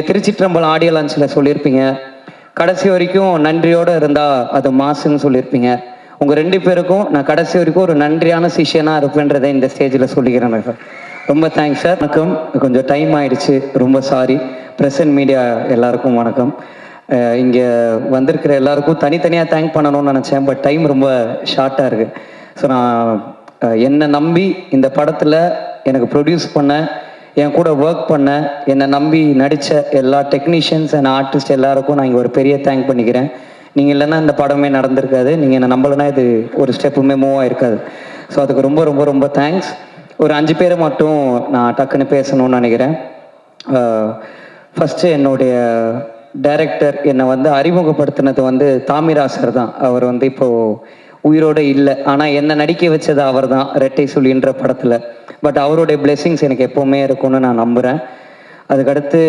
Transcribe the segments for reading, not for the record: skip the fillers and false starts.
திருச்சிற்றம்பலம் audio லான்ச்சில் சொல்லியிருப்பீங்க, கடைசி வரைக்கும் நன்றியோடு இருந்தால் அது மாசுன்னு சொல்லியிருப்பீங்க. உங்கள் 2 பேருக்கும் நான் கடைசி வரைக்கும் ஒரு நன்றியான சிஷியனாக இருப்பேன்றதை இந்த ஸ்டேஜில் சொல்லிக்கிறேன் சார். ரொம்ப தேங்க்ஸ் சார். வணக்கம். கொஞ்சம் டைம் ஆயிடுச்சு, ரொம்ப சாரி. ப்ரெசன்ட் மீடியா எல்லாருக்கும் வணக்கம். இங்கே வந்திருக்கிற எல்லாருக்கும் தனித்தனியாக தேங்க் பண்ணணும்னு நினச்சேன், பட் டைம் ரொம்ப ஷார்ட்டாக இருக்குது. ஸோ நான் என்னை நம்பி இந்த படத்தில் எனக்கு ப்ரொடியூஸ் பண்ண, என் கூட ஒர்க் பண்ண, என்னை நம்பி நடித்த எல்லா டெக்னீஷியன்ஸ் அண்ட் ஆர்டிஸ்ட் எல்லாருக்கும் நான் இங்கே ஒரு பெரிய தேங்க் பண்ணிக்கிறேன். நீங்கள் இல்லைன்னா இந்த படமே நடந்திருக்காது. நீங்கள் என்னை நம்பலைன்னா இது ஒரு ஸ்டெப்புமே மூவ் ஆகிருக்காது. ஸோ அதுக்கு ரொம்ப ரொம்ப ரொம்ப தேங்க்ஸ். ஒரு 5 பேரை மட்டும் நான் டக்குன்னு பேசணும்னு நினைக்கிறேன். ஃபஸ்ட்டு என்னுடைய டைரக்டர் என்னை வந்து அறிமுகப்படுத்தினது தாமிராசர் தான். அவர் இப்போது உயிரோடு இல்லை, ஆனால் என்னை நடிக்க வச்சது அவர் தான் ரெட்டை சுழின்ற படத்தில். பட் அவருடைய பிளெஸிங்ஸ் எனக்கு எப்போவுமே இருக்கும்னு நான் நம்புகிறேன். அதுக்கடுத்து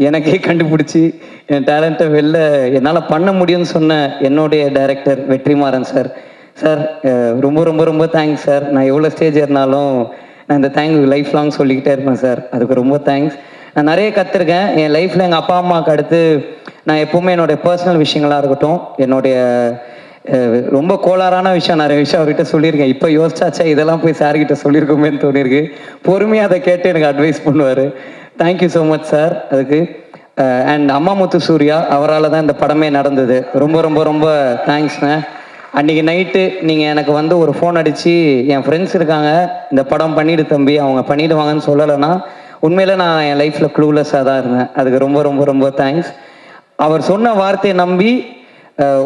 எனக்கே கண்டுபிடிச்சி என் டேலண்ட்டை வெளில என்னால் பண்ண முடியும்னு சொன்ன என்னுடைய டைரக்டர் வெற்றிமாறன் சார். சார் ரொம்ப ரொம்ப ரொம்ப தேங்க்ஸ் சார். நான் எவ்வளோ ஸ்டேஜ் ஏறினாலும் நான் இந்த தேங்க் லைஃப் லாங் சொல்லிக்கிட்டே இருப்பேன் சார். அதுக்கு ரொம்ப தேங்க்ஸ். நான் நிறைய கற்றுருக்கேன் என் லைஃப்பில். எங்கள் அப்பா அம்மாவுக்கு அடுத்து நான் எப்போவுமே என்னுடைய பர்சனல் விஷயங்களாக இருக்கட்டும், என்னுடைய ரொம்ப கோளாறான விஷயம் நிறைய விஷயம் அவர்கிட்ட சொல்லியிருக்கேன். இப்போ யோசிச்சாச்சா இதெல்லாம் போய் சார்கிட்ட சொல்லியிருக்கோமேன்னு தோணியிருக்கு. பொறுமையாக அதை கேட்டு எனக்கு அட்வைஸ் பண்ணுவார். தேங்க்யூ ஸோ மச் சார் அதுக்கு. அண்ட் அம்மா முத்து சூர்யா, அவரால் தான் இந்த படமே நடந்தது. ரொம்ப ரொம்ப ரொம்ப தேங்க்ஸ்ண்ணே. அன்றைக்கி நைட்டு நீங்கள் எனக்கு ஒரு ஃபோன் அடித்து, என் ஃப்ரெண்ட்ஸ் இருக்காங்க, இந்த படம் பண்ணிவிடு தம்பி, அவங்க பண்ணிவிடுவாங்கன்னு சொல்லலைன்னா உண்மையில் நான் என் லைஃப்பில் க்ளூலெஸ்ஸாக தான் இருந்தேன். அதுக்கு ரொம்ப ரொம்ப ரொம்ப தேங்க்ஸ். அவர் சொன்ன வார்த்தையை நம்பி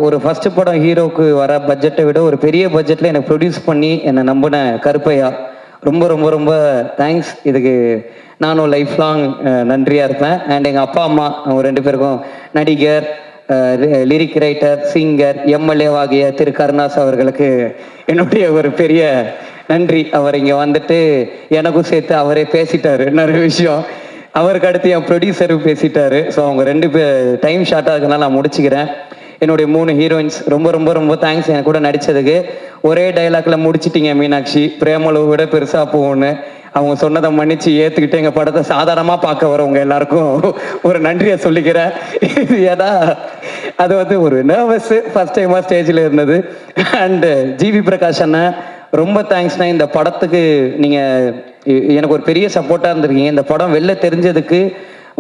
ஒரு ஃபஸ்ட்டு படம் ஹீரோவுக்கு வர பட்ஜெட்டை விட ஒரு பெரிய பட்ஜெட்டில் எனக்கு ப்ரொடியூஸ் பண்ணி என்னை நம்பின கருப்பையா, ரொம்ப ரொம்ப ரொம்ப தேங்க்ஸ். இதுக்கு நானும் லைஃப் லாங் நன்றியாக இருப்பேன். அண்ட் எங்கள் அப்பா அம்மா அவங்க 2 பேருக்கும், நடிகர், லிரிக் ரைட்டர், சிங்கர், எம்எல்ஏவாகிய திரு கருணாஸ் அவர்களுக்கு என்னுடைய ஒரு பெரிய நன்றி. அவர் இங்கே வந்துட்டு எனக்கும் சேர்த்து அவரே பேசிட்டாரு நிறைய விஷயம். அவருக்கு அடுத்து என் ப்ரொடியூசரும் பேசிட்டாரு. ஸோ அவங்க 2 பேர் டைம் ஷார்ட்டாக இருக்குனால நான் முடிச்சுக்கிறேன். என்னுடைய 3 ஹீரோயின்ஸ் ரொம்ப ரொம்ப ரொம்ப தேங்க்ஸ் எனக்கு கூட நடித்ததுக்கு. ஒரே டைலாக்ல முடிச்சிட்டிங்க மீனாட்சி, பிரேமளவு விட பெருசாக போகணுன்னு. அவங்க சொன்னதை மன்னிச்சு ஏற்றுக்கிட்டு எங்கள் படத்தை சாதாரணமாக பார்க்க வரவங்க எல்லாருக்கும் ஒரு நன்றியை சொல்லிக்கிறேன். ஏன்னா அது ஒரு நர்வஸ் ஃபஸ்ட் டைமாக ஸ்டேஜில் இருந்தது. அண்டு ஜிவி பிரகாஷ் அண்ணன் ரொம்ப தேங்க்ஸ்ண்ணா. இந்த படத்துக்கு நீங்கள் எனக்கு ஒரு பெரிய சப்போர்ட்டாக இருந்திருக்கீங்க. இந்த படம் வெளில தெரிஞ்சதுக்கு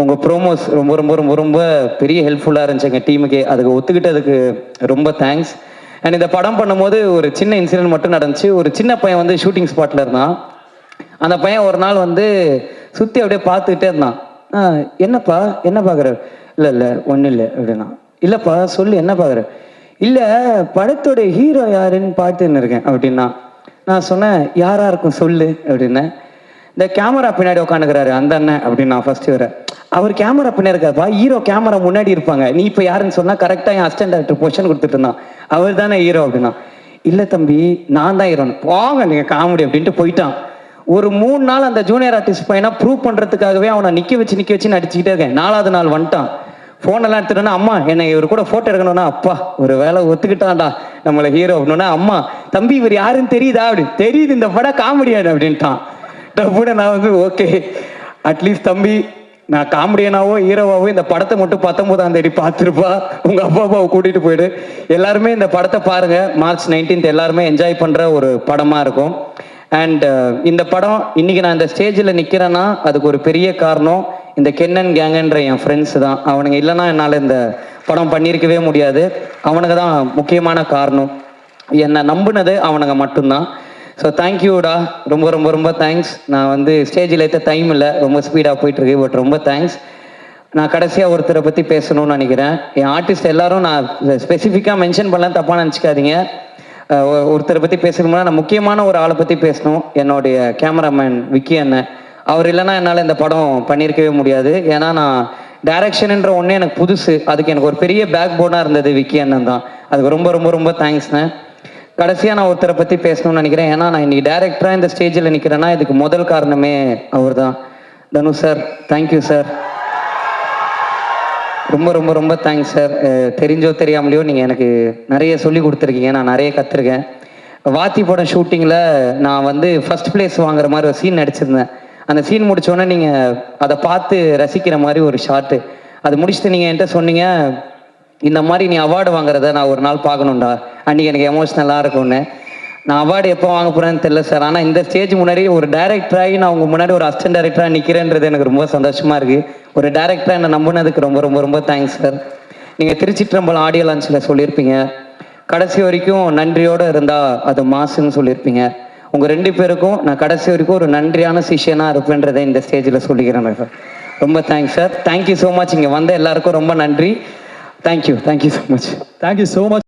உங்கள் ப்ரோமோஸ் ரொம்ப ரொம்ப ரொம்ப ரொம்ப பெரிய ஹெல்ப்ஃபுல்லாக இருந்துச்சு எங்கள் டீமுக்கே. அதுக்கு ஒத்துக்கிட்டதுக்கு ரொம்ப தேங்க்ஸ். அண்ட் இந்த படம் பண்ணும்போது ஒரு சின்ன இன்சிடென்ட் மட்டும் நடந்துச்சு. ஒரு சின்ன பையன் ஷூட்டிங் ஸ்பாட்டில் இருந்தான். அந்த பையன் ஒரு நாள் சுற்றி அப்படியே பார்த்துக்கிட்டே இருந்தான். என்னப்பா என்ன பார்க்குற? இல்லை ஒன்றும் இல்லை அப்படின்னா. இல்லைப்பா சொல்லு என்ன பார்க்குற? இல்லை படத்தோட ஹீரோ யாருன்னு பார்த்துன்னு இருக்கேன் அப்படின்னா. நான் சொன்னேன் யாரா இருக்கும் சொல்லு அப்படின்னேன். இந்த கேமரா பின்னாடி உட்காந்துக்கிறாரு அந்த அண்ணன் அப்படின்னா. ஃபர்ஸ்ட் வர அவர் கேமரா பின்னாடி இருக்காருப்பா, ஹீரோ கேமரா முன்னாடி இருப்பாங்க, நீ இப்போ யாருன்னு சொன்னா கரெக்டாக என் அசிஸ்டன்ட் டைரக்டர் பொசிஷன் கொடுத்துட்டு இருந்தான். அவர் தானே ஹீரோ அப்படின்னா. இல்லை தம்பி நான் தான் ஹீரோன்னு. போங்க நீங்கள் காமெடி அப்படின்ட்டு போயிட்டான். ஒரு 3 நாள் அந்த ஜூனியர் ஆர்டிஸ்ட் பையனா ப்ரூவ் பண்ணுறதுக்காகவே அவனை நிற்க வச்சு நடிச்சுக்கிட்டே இருக்கேன். 4வது நாள் வந்துட்டான். ஃபோனெல்லாம் எடுத்துட்டோன்னா, அம்மா என்னை இவர் கூட ஃபோட்டோ எடுக்கணும்னா, அப்பா ஒரு வேலை ஒத்துக்கிட்டான்டா நம்மளை ஹீரோ அப்படின்னா. அம்மா தம்பி இவர் யாருன்னு தெரியுதா அப்படி? தெரியுது, இந்த படம் காமெடியானு அப்படின்ட்டான். டப்புன்னு நான் ஓகே அட்லீஸ்ட் தம்பி நான் காமெடியனாவோ ஹீரோவாவோ இந்த படத்தை மட்டும் 19ஆம் தேதி பார்த்துருப்பா, உங்கள் அப்பா அப்பாவை கூட்டிகிட்டு போயிடு. எல்லாருமே இந்த படத்தை பாருங்கள். March 19th எல்லாருமே என்ஜாய் பண்ணுற ஒரு படமாக இருக்கும். அண்ட் இந்த படம் இன்றைக்கி நான் இந்த ஸ்டேஜில் நிற்கிறேன்னா அதுக்கு ஒரு பெரிய காரணம் இந்த கென்னன் கேங்குன்ற என் ஃப்ரெண்ட்ஸு தான். அவனுங்க இல்லைன்னா என்னால் இந்த படம் பண்ணியிருக்கவே முடியாது. அவனுங்க தான் முக்கியமான காரணம். என்னை நம்பினது அவனுங்க மட்டும்தான். ஸோ தேங்க்யூடா, ரொம்ப ரொம்ப ரொம்ப தேங்க்ஸ். நான் ஸ்டேஜில் ஏற்ற டைம் இல்லை, ரொம்ப ஸ்பீடாக போயிட்டுருக்கு. பட் ரொம்ப தேங்க்ஸ். நான் கடைசியாக ஒருத்தரை பற்றி பேசணும்னு நினைக்கிறேன். என் ஆர்டிஸ்ட் எல்லோரும் நான் ஸ்பெசிஃபிக்காக மென்ஷன் பண்ணலாம், தப்பாக நினச்சிக்காதீங்க. ஒருத்தரை பற்றி பேசணும்னா நான் முக்கியமான ஒரு ஆளை பற்றி பேசணும். என்னுடைய கேமராமேன் விக்கி அண்ணன். அவர் இல்லைன்னா என்னால் இந்த படம் பண்ணியிருக்கவே முடியாது. ஏன்னா நான் டைரக்ஷனுன்ற ஒன்றே எனக்கு புதுசு. அதுக்கு எனக்கு ஒரு பெரிய பேக் போனாக இருந்தது விக்கி அண்ணன் தான். அதுக்கு ரொம்ப ரொம்ப ரொம்ப தேங்க்ஸ்ண்ணே. கடைசியாக நான் ஒருத்தரை பற்றி பேசணும்னு நினைக்கிறேன். ஏன்னா நான் இன்றைக்கி டைரக்டராக இந்த ஸ்டேஜில் நிற்கிறேன்னா இதுக்கு முதல் காரணமே அவர் தான். Dhanush sir, thank you sir. ரொம்ப ரொம்ப ரொம்ப தேங்க்ஸ் சார். தெரிஞ்சோ தெரியாமலையோ நீங்கள் எனக்கு நிறைய சொல்லி கொடுத்துருக்கீங்க, நான் நிறைய கற்றுருக்கேன். வாத்தி படம் ஷூட்டிங்கில் நான் ஃபஸ்ட் பிளேஸ் வாங்குற மாதிரி ஒரு சீன் நடிச்சிருந்தேன். அந்த சீன் முடிச்சோடனே நீங்கள் அதை பார்த்து ரசிக்கிற மாதிரி ஒரு ஷாட்டு. அது முடிச்சுட்டு நீங்கள் என்கிட்ட சொன்னீங்க, இந்த மாதிரி நீ அவார்டு வாங்குறத நான் ஒரு நாள் பார்க்கணும்டா, அன்றைக்கி எனக்கு எமோஷ்னலாக இருக்கும்னு. நான் அவார்டு எப்போ வாங்க போகிறேன்னு தெரியல சார். ஆனால் இந்த ஸ்டேஜ் முன்னாடி ஒரு டேரக்டராகி நான் உங்கள் முன்னாடி ஒரு அசிஸ்டன்ட் டேரக்டராக நிற்கிறேன்றது எனக்கு ரொம்ப சந்தோஷமாக இருக்குது. ஒரு டேரக்டராக என்னை நம்பினதுக்கு ரொம்ப ரொம்ப ரொம்ப தேங்க்ஸ் சார். நீங்கள் திருச்சிற்றம்பலம் ஆடியோ லான்ச்சில் சொல்லியிருப்பீங்க, கடைசி வரைக்கும் நன்றியோடு இருந்தால் அது மாசுன்னு சொல்லியிருப்பீங்க. உங்கள் 2 பேருக்கும் நான் கடைசி வரைக்கும் ஒரு நன்றியான சிஷியனாக இருப்பேன்றதை இந்த ஸ்டேஜில் சொல்லிக்கிறேன் சார். ரொம்ப thanks sir. Thank you so much. இங்கே வந்த எல்லாருக்கும் ரொம்ப நன்றி. Thank you so much. Thank you so much.